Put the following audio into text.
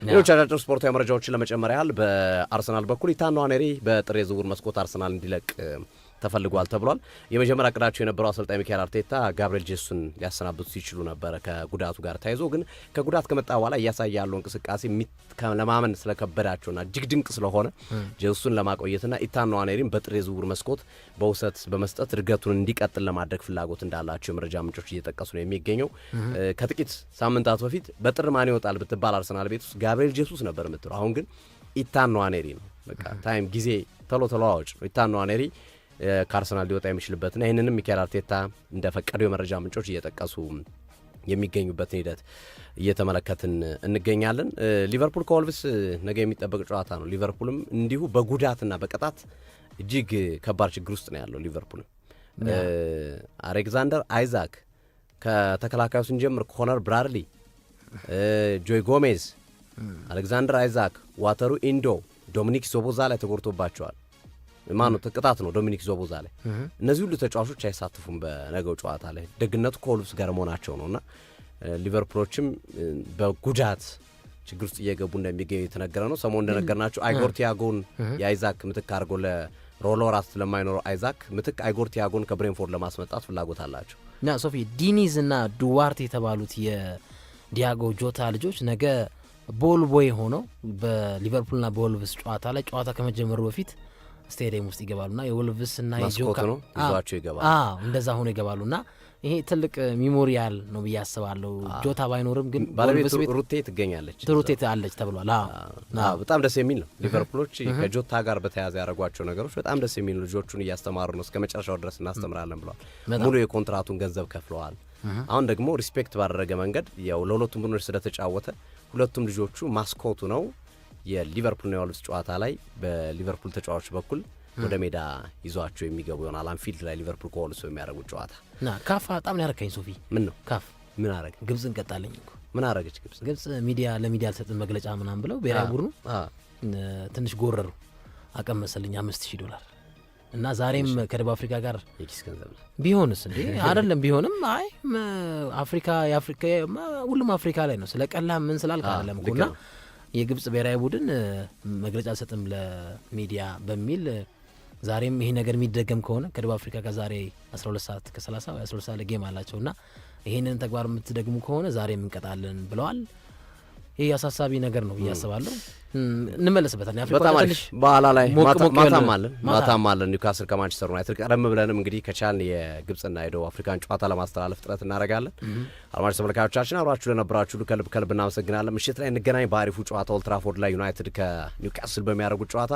ሌሎች አጫጭር ስፖርታዊ መረጃዎችን ለመጨመር ያህል በአርሰናል በኩል ኢታን ንዋኔሪ በጥር የዝውውር መስኮት አርሰናል እንዲለቅ ተፈልጓል ተብሏል። የመጀመሪያ እቅዳቸው የነበረው አሰልጣኝ ሚካኤል አርቴታ ጋብሪኤል ጄሱስን ሊያሰናብቱ ሲችሉ ነበር ከጉዳቱ ጋር ተያይዞ፣ ግን ከጉዳት ከመጣ በኋላ እያሳየ ያለው እንቅስቃሴ ለማመን ስለከበዳቸውና እጅግ ድንቅ ስለሆነ ጄሱስን ለማቆየትና ኢታን ንዋኔሪን በጥር የዝውውር መስኮት በውሰት በመስጠት እድገቱን እንዲቀጥል ለማድረግ ፍላጎት እንዳላቸው የመረጃ ምንጮች እየጠቀሱ ነው የሚገኘው። ከጥቂት ሳምንታት በፊት በጥር ማን ይወጣል ብትባል አርሰናል ቤት ውስጥ ጋብሪኤል ጄሱስ ነበር የምትለው። አሁን ግን ኢታን ንዋኔሪ ነው። በቃ ታይም ጊዜ ተለዋዋጭ ነው። ኢታን ንዋኔሪ ከአርሰናል ሊወጣ የሚችልበትና ይህንንም ሚካኤል አርቴታ እንደፈቀደው የመረጃ ምንጮች እየጠቀሱ የሚገኙበትን ሂደት እየተመለከትን እንገኛለን። ሊቨርፑል ከወልቭስ ነገ የሚጠበቅ ጨዋታ ነው። ሊቨርፑልም እንዲሁ በጉዳትና በቅጣት እጅግ ከባድ ችግር ውስጥ ነው ያለው። ሊቨርፑልም አሌክዛንደር አይዛክ ከተከላካዩ ስንጀምር ኮነር ብራድሊ፣ ጆይ ጎሜዝ፣ አሌክዛንደር አይዛክ፣ ዋተሩ ኢንዶ፣ ዶሚኒክ ዞቦዛ ላይ ተጎድቶባቸዋል። ማኑት ቅጣት ነው ዶሚኒክ ዞቦዛ ላይ። እነዚህ ሁሉ ተጫዋቾች አይሳተፉም በነገው ጨዋታ ላይ። ደግነቱ ከወልቭስ ጋር መሆናቸው ነውና ሊቨርፑሎችም በጉዳት ችግር ውስጥ እየገቡ እንደሚገኙ የተነገረ ነው። ሰሞኑን እንደነገርናቸው አይጎር ቲያጎን የአይዛክ ምትክ አድርጎ ለሮሎራት ለማይኖረው አይዛክ ምትክ አይጎር ቲያጎን ከብሬንፎርድ ለማስመጣት ፍላጎት አላቸው። ና ሶፊ ዲኒዝ እና ዱዋርት የተባሉት የዲያጎ ጆታ ልጆች ነገ ቦል ቦይ ሆነው በሊቨርፑልና በወልቭስ ጨዋታ ላይ ጨዋታ ከመጀመሩ በፊት ስቴዲየም ውስጥ ይገባሉና የወልቭስና የጆካ ነው ይዟቸው ይገባሉ። እንደዛ ሆኖ ይገባሉና ይሄ ትልቅ ሚሞሪያል ነው ብዬ አስባለሁ። ጆታ ባይኖርም ግን ባለቤቱ ሩቴ ትገኛለች፣ ሩቴ አለች ተብሏል። በጣም ደስ የሚል ነው። ሊቨርፑሎች ከጆታ ጋር በተያያዘ ያደረጓቸው ነገሮች በጣም ደስ የሚል ነው። ልጆቹን እያስተማሩ ነው። እስከ መጨረሻው ድረስ እናስተምራለን ብለዋል። ሙሉ የኮንትራቱን ገንዘብ ከፍለዋል። አሁን ደግሞ ሪስፔክት ባደረገ መንገድ ያው ለሁለቱም ቡድኖች ስለተጫወተ ሁለቱም ልጆቹ ማስኮቱ ነው የሊቨርፑልና የወልቭስ ጨዋታ ላይ በሊቨርፑል ተጫዋቾች በኩል ወደ ሜዳ ይዟቸው የሚገቡ ይሆናል። አንፊልድ ላይ ሊቨርፑል ከወልቭስ የሚያደርጉት ጨዋታ ካፍ በጣም ነው ያረካኝ። ሶፊ ምን ነው ካፍ ምን አረገ? ግብጽ እንቀጣለኝ እኮ ምን አረገች? ግብጽ ለሚዲያ አልሰጥም መግለጫ ምናምን ብለው ብሔራዊ ቡድኑ ትንሽ ጎረሩ አቀመሰልኝ $5,000 እና ዛሬም ከደቡብ አፍሪካ ጋር የኪስ ገንዘብ ቢሆንስ እንዴ አይደለም ቢሆንም አይ አፍሪካ ሁሉም አፍሪካ ላይ ነው ስለቀላ ምን ስላልክ አይደለም እኮና የግብጽ ብሔራዊ ቡድን መግለጫ አልሰጥም ለሚዲያ በሚል ዛሬም ይሄ ነገር የሚደገም ከሆነ ከደቡብ አፍሪካ ጋር ዛሬ 12:30 ወይ 12 ሰዓት ጌም አላቸውና ይሄንን ተግባር የምትደግሙ ከሆነ ዛሬም እንቀጣለን ብለዋል። ይሄ አሳሳቢ ነገር ነው ያስባለሁ። እንመለስበታለን። አፍሪካ ትንሽ በኋላ ላይ ማታም አለን ኒውካስል ከማንቸስተር ዩናይትድ። ቀደም ብለንም እንግዲህ ከቻልን የግብጽና የደቡብ አፍሪካን ጨዋታ ለማስተላለፍ ጥረት እናደርጋለን። አድማጭ ተመልካቾቻችን አብራችሁ ለነበራችሁ ከልብ እናመሰግናለን። ምሽት ላይ እንገናኝ። በአሪፉ ጨዋታ ኦልድ ትራፎርድ ላይ ዩናይትድ ከኒውካስል በሚያደርጉት ጨዋታ